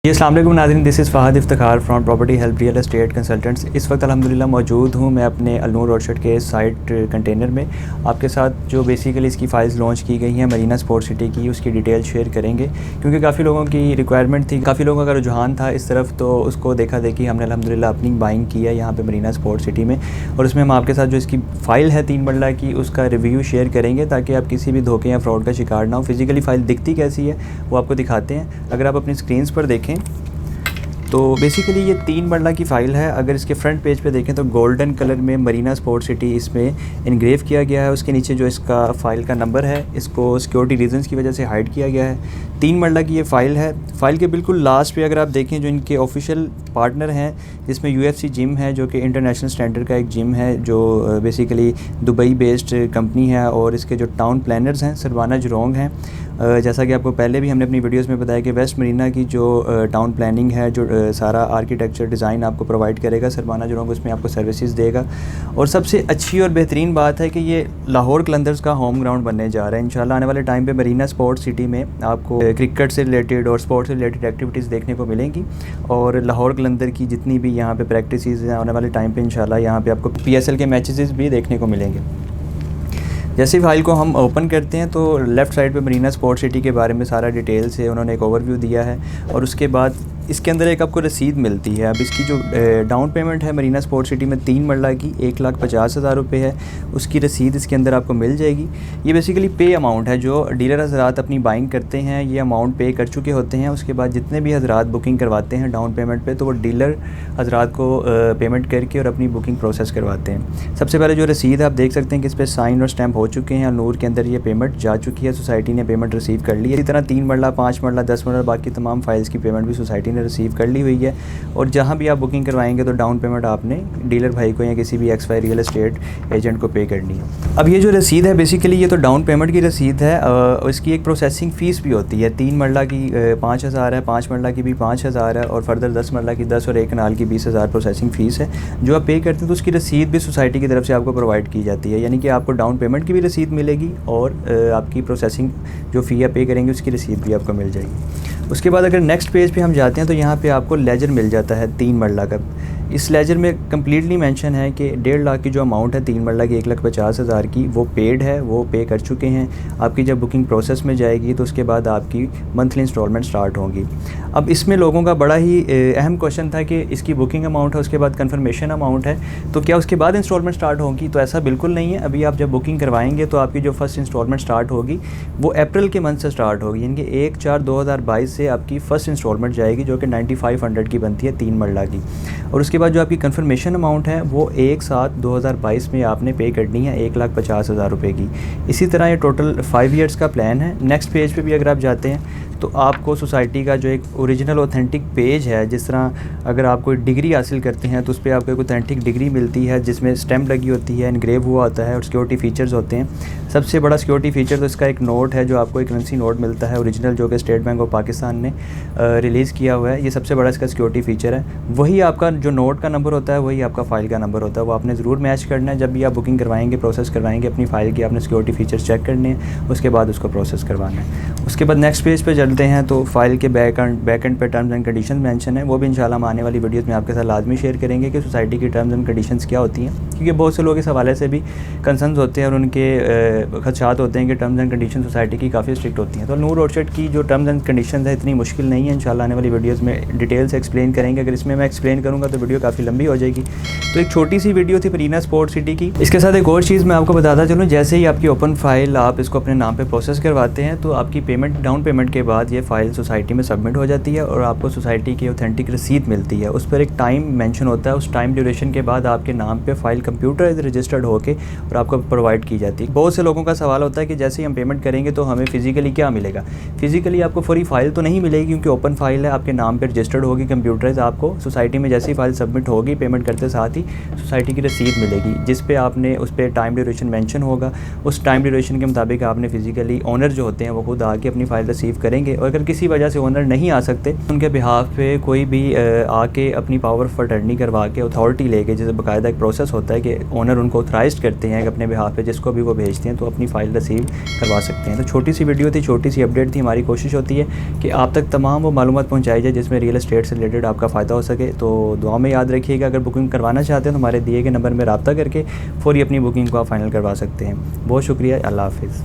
अस्सलाम वालेकुम नाज़रीन, this is Fahd Iftikhar from property help real estate consultants. इस वक्त अल्हम्दुलिल्लाह मौजूद हूँ मैं अपने अलनूर रोड के साइट कंटेनर में। आपके साथ जो बेसिकली इसकी फ़ाइल्स लॉन्च की गई हैं मरीना स्पोर्ट सिटी की, उसकी डिटेल शेयर करेंगे क्योंकि काफ़ी लोगों की रिक्वायरमेंट थी, काफ़ी लोगों का रुझान था इस तरफ, तो उसको देखा देखी हमने अल्हम्दुलिल्लाह अपनी बाइंग की है यहाँ पर मरीना स्पोर्ट सिटी में। और उसमें हम आपके साथ जो इसकी फ़ाइल है 3 मरला की, उसका रिव्यू शेयर करेंगे ताकि आप किसी भी धोखे या फ्रॉड का शिकार ना हो। फिज़िकली फ़ाइल दिखती कैसी है वो आपको दिखाते हैं। अगर आप अपनी स्क्रीन पर देखें तो बेसिकली ये 3 मरला की फ़ाइल है। अगर इसके फ्रंट पेज पे देखें तो गोल्डन कलर में मरीना स्पोर्ट सिटी इसमें इनग्रेव किया गया है। उसके नीचे जो इसका फ़ाइल का नंबर है, इसको सिक्योरिटी रीजंस की वजह से हाइड किया गया है। 3 मरला की ये फ़ाइल है। फ़ाइल के बिल्कुल लास्ट पे अगर आप देखें जो इनके ऑफिशियल पार्टनर हैं, जिसमें UFC जिम है जो कि इंटरनेशनल स्टैंडर्ड का एक जिम है, जो बेसिकली दुबई बेस्ड कंपनी है। और इसके जो टाउन प्लानर्स हैं सरवाना जुरोंग हैं। जैसा कि आपको पहले भी हमने अपनी वीडियोस में बताया कि वेस्ट मरीना की जो टाउन प्लानिंग है, जो सारा आर्किटेक्चर डिज़ाइन आपको प्रोवाइड करेगा सरवाना जुरोंग, उसमें आपको सर्विसेज देगा। और सबसे अच्छी और बेहतरीन बात है कि ये लाहौर कलंदर्स का होम ग्राउंड बनने जा रहा है। इंशाल्लाह आने वाले टाइम पे मरीना स्पोर्ट सिटी में आपको क्रिकेट से रिलेटेड और स्पोर्ट्स से रिलेटेड एक्टिविटीज़ देखने को मिलेंगी। और लाहौर कलंदर की जितनी भी यहाँ पे प्रैक्टिस हैं आने वाले टाइम पे इंशाल्लाह यहाँ पे आपको PSL के मैचेस भी देखने को मिलेंगे। जैसे फाइल को हम ओपन करते हैं तो लेफ़्ट साइड पे मरीना स्पोर्ट सिटी के बारे में सारा डिटेल से उन्होंने एक ओवरव्यू दिया है। और उसके बाद इसके अंदर एक आपको रसीद मिलती है। अब इसकी जो डाउन पेमेंट है मरीना स्पोर्ट सिटी में 3 मरला की 1,50,000 रुपये है, उसकी रसीद इसके अंदर आपको मिल जाएगी। ये बेसिकली पे अमाउंट है जो डीलर हज़रात अपनी बाइंग करते हैं, ये अमाउंट पे कर चुके होते हैं। उसके बाद जितने भी हज़रात बुकिंग करवाते हैं डाउन पेमेंट पे, तो वो डीलर हज़रात को पेमेंट करके और अपनी बुकिंग प्रोसेस करवाते हैं। सबसे पहले जो रसीद है आप देख सकते हैं कि इस पर साइन और स्टैम्प हो चुके हैं। अलनूर के अंदर ये पेमेंट जा चुकी है, सोसाइटी ने पेमेंट रिसीव कर ली है। इसी तरह 3 मरला, 5 मरला, 10 मरला बाकी तमाम फाइल्स की पेमेंट भी सोसाइटी ने रिसीव कर ली हुई है। और जहाँ भी आप बुकिंग करवाएंगे तो डाउन पेमेंट आपने डीलर भाई को या किसी भी XY रियल एस्टेट एजेंट को पे करनी है। अब ये जो रसीद है बेसिकली ये तो डाउन पेमेंट की रसीद है। इसकी एक प्रोसेसिंग फ़ीस भी होती है। 3 मरला की 5,000 है, 5 मरला की भी 5,000 है और फर्दर 10 मरला की 10 और 1 कनाल की 20,000 प्रोसेसिंग फ़ीस है जो आप पे करते हैं। तो उसकी रसीद भी सोसाइटी की तरफ से आपको प्रोवाइड की जाती है, यानी कि आपको डाउन पेमेंट की भी रसीद मिलेगी और आपकी प्रोसेसिंग जो फ़ी आप पे करेंगे उसकी रसीद भी आपको मिल जाएगी। उसके बाद अगर नेक्स्ट पेज पे हम जाते हैं तो यहाँ पे आपको लेजर मिल जाता है 3 मरला का। इस लेजर में कम्प्लीटली मेंशन है कि 1.5 लाख की जो अमाउंट है 3 मरला की 1,50,000 की, वो पेड है, वो पे कर चुके हैं। आपकी जब बुकिंग प्रोसेस में जाएगी तो उसके बाद आपकी मंथली इंस्टॉलमेंट स्टार्ट होंगी। अब इसमें लोगों का बड़ा ही अहम क्वेश्चन था कि इसकी बुकिंग अमाउंट है, उसके बाद कन्फर्मेशन अमाउंट है, तो क्या उसके बाद इंस्टॉलमेंट स्टार्ट होगी? तो ऐसा बिल्कुल नहीं है। अभी आप जब बुकिंग करवाएंगे तो आपकी जो फर्स्ट इंस्टॉलमेंट स्टार्ट होगी वो अप्रैल के मंथ से स्टार्ट होगी, यानी कि 1/4/2022 से आपकी फ़र्स्ट इंस्टॉलमेंट जाएगी जो कि 9500 की बनती है 3 मरला की। और उसके बाद जो आपकी कन्फर्मेशन अमाउंट है वो 1/7/2022 में आपने पे करनी है 1,50,000 रुपये की। इसी तरह ये टोटल 5 ईयर्स का प्लान है। नेक्स्ट पेज पे भी अगर आप जाते हैं तो आपको सोसाइटी का जो एक ओरिजिनल ऑथेंटिक पेज है, जिस तरह अगर आप कोई डिग्री हासिल करते हैं तो उस पर आपको एक ऑथेंटिक डिग्री मिलती है जिसमें स्टैम्प लगी होती है, इनग्रेव हुआ होता है और सिक्योरिटी फ़ीचर्स होते हैं। सबसे बड़ा सिक्योरिटी फ़ीचर तो इसका एक नोट है जो आपको एक करेंसी नोट मिलता है ओरिजिनल, जो कि स्टेट बैंक ऑफ पाकिस्तान ने रिलीज़ किया हुआ है। ये सबसे बड़ा इसका सिक्योरिटी फ़ीचर है। वही आपका जो नोट का नंबर होता है वही आपका फ़ाइल का नंबर होता है, वो आपने ज़रूर मैच करना है। जब भी आप बुकिंग करवाएंगे, प्रोसेस करवाएंगे अपनी फ़ाइल की, आपने सिक्योरिटी फ़ीचर्स चेक करने हैं, उसके बाद उसको प्रोसेस करवाना है। उसके बाद नेक्स्ट पेज पे चलते हैं तो फाइल के बैक एंड पे टर्म्स एंड कंडीशंस मेंशन है, वो भी इंशाल्लाह हम आने वाली वीडियोस में आपके साथ लाजमी शेयर करेंगे कि सोसाइटी की टर्म्स एंड कंडीशंस क्या होती हैं, क्योंकि बहुत से लोग इस हवाले से भी कंसर्न्स होते हैं और उनके खदशात होते हैं कि टर्म्स एंड कंडीशन सोसाइटी की काफ़ी स्ट्रिक्ट होती हैं। तो अलनूर रोड की जो टर्म्स एंड कंडीशन है इतनी मुश्किल नहीं है, इंशाल्लाह आने वाली वीडियोज़ में डिटेल से एक्सप्लेन करेंगे। अगर इसमें मैं एक्सप्लेन करूँगा तो वीडियो काफ़ी लंबी हो जाएगी। तो एक छोटी सी वीडियो थी मरीना स्पोर्ट सिटी की। इसके साथ एक और चीज़ मैं आपको बताता चलूँ, जैसे ही आपकी ओपन फाइल आप इसको अपने नाम पर प्रोसेस करवाते हैं तो आपकी पेमेंट डाउन पेमेंट के बाद ये फ़ाइल सोसाइटी में सबमिट हो जाती है और आपको सोसाइटी की ऑथेंटिक रसीद मिलती है। उस पर एक टाइम मेंशन होता है, उस टाइम ड्यूरेशन के बाद आपके नाम पे फ़ाइल कंप्यूटर रजिस्टर्ड होके और आपको प्रोवाइड की जाती है। बहुत से लोगों का सवाल होता है कि जैसे ही हम पेमेंट करेंगे तो हमें फ़िज़िकली क्या मिलेगा। फ़िज़िकली आपको पूरी फ़ाइल तो नहीं मिलेगी क्योंकि ओपन फाइल है, आपके नाम पर रजिस्टर्ड होगी कंप्यूटराइज। आपको सोसाइटी में जैसी फ़ाइल सबमिट होगी पेमेंट करते साथ ही सोसाइटी की रसीद मिलेगी, जिस पे आपने उस पर टाइम ड्यूरेशन मेंशन होगा। उस टाइम ड्यूरेशन के मुताबिक आपने फ़िज़िकली ओनर जो होते हैं वो खुद आके अपनी फ़ाइल रिसीव करेंगे करेंगे। और अगर किसी वजह से ओनर नहीं आ सकते, उनके बिहाफ पे कोई भी आके अपनी पावर ऑफ अटर्नी करवा के अथॉरिटी लेके, जैसे बाकायदा एक प्रोसेस होता है कि ओनर उनको ऑथराइज्ड करते हैं कि अपने बिहाफ पे जिसको भी वो भेजते हैं तो अपनी फ़ाइल रिसीव करवा सकते हैं। तो छोटी सी वीडियो थी, छोटी सी अपडेट थी। हमारी कोशिश होती है कि आप तक तमाम वो मालूमात पहुँचाई जाए जिसमें रियल एस्टेट से रिलेटेड आपका फ़ायदा हो सके। तो दुआ में याद रखिएगा, अगर बुकिंग करवाना चाहते हैं तो हमारे दिए गए नंबर में रब्ता करके फ़ौरी अपनी बुकिंग को आप फाइनल करवा सकते हैं। बहुत शुक्रिया, अल्लाह हाफ़िज़।